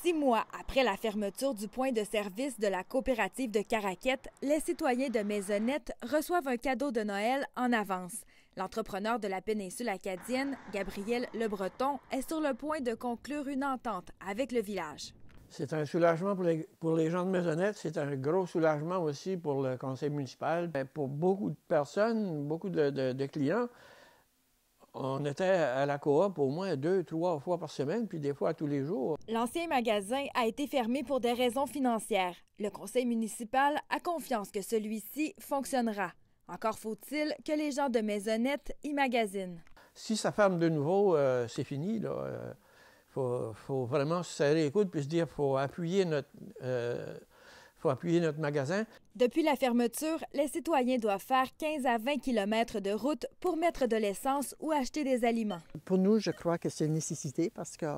6 mois après la fermeture du point de service de la coopérative de Caraquette, les citoyens de Maisonnette reçoivent un cadeau de Noël en avance. L'entrepreneur de la péninsule acadienne, Gabriel Lebreton, est sur le point de conclure une entente avec le village. C'est un soulagement pour les gens de Maisonnette. C'est un gros soulagement aussi pour le conseil municipal. Pour beaucoup de personnes, beaucoup de clients, on était à la coop au moins 2-3 fois par semaine, puis des fois à tous les jours. L'ancien magasin a été fermé pour des raisons financières. Le conseil municipal a confiance que celui-ci fonctionnera. Encore faut-il que les gens de Maisonnette y magasinent. Si ça ferme de nouveau, c'est fini, là. Faut vraiment se serrer les coudes puis se dire qu'il faut appuyer notre magasin. Depuis la fermeture, les citoyens doivent faire 15 à 20 km de route pour mettre de l'essence ou acheter des aliments. Pour nous, je crois que c'est une nécessité parce qu'il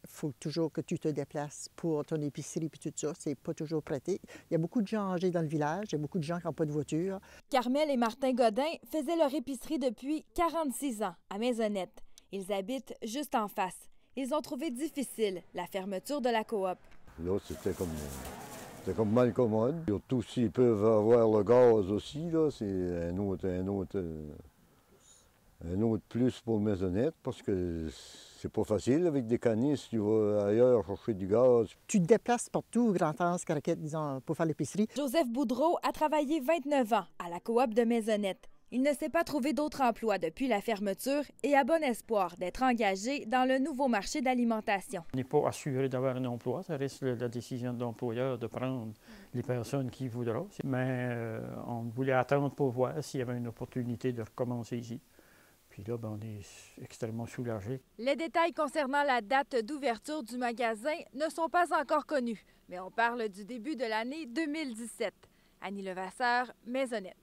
faut toujours que tu te déplaces pour ton épicerie et tout ça. C'est pas toujours prêté. Il y a beaucoup de gens âgés dans le village, il y a beaucoup de gens qui n'ont pas de voiture. Carmel et Martin Godin faisaient leur épicerie depuis 46 ans à Maisonnette. Ils habitent juste en face. Ils ont trouvé difficile la fermeture de la coop. Là, c'était comme mal commode. Surtout s'ils peuvent avoir le gaz aussi, là, c'est un autre plus pour Maisonnette, parce que c'est pas facile avec des canisses, tu vas ailleurs chercher du gaz. Tu te déplaces partout, Grand-Anse, Caraquette, disons, pour faire l'épicerie. Joseph Boudreau a travaillé 29 ans à la coop de Maisonnette. Il ne s'est pas trouvé d'autre emploi depuis la fermeture et a bon espoir d'être engagé dans le nouveau marché d'alimentation. On n'est pas assuré d'avoir un emploi, ça reste la décision de l'employeur de prendre les personnes qu'il voudra. Mais on voulait attendre pour voir s'il y avait une opportunité de recommencer ici. Puis là, on est extrêmement soulagés. Les détails concernant la date d'ouverture du magasin ne sont pas encore connus, mais on parle du début de l'année 2017. Annie Levasseur, Maisonnette.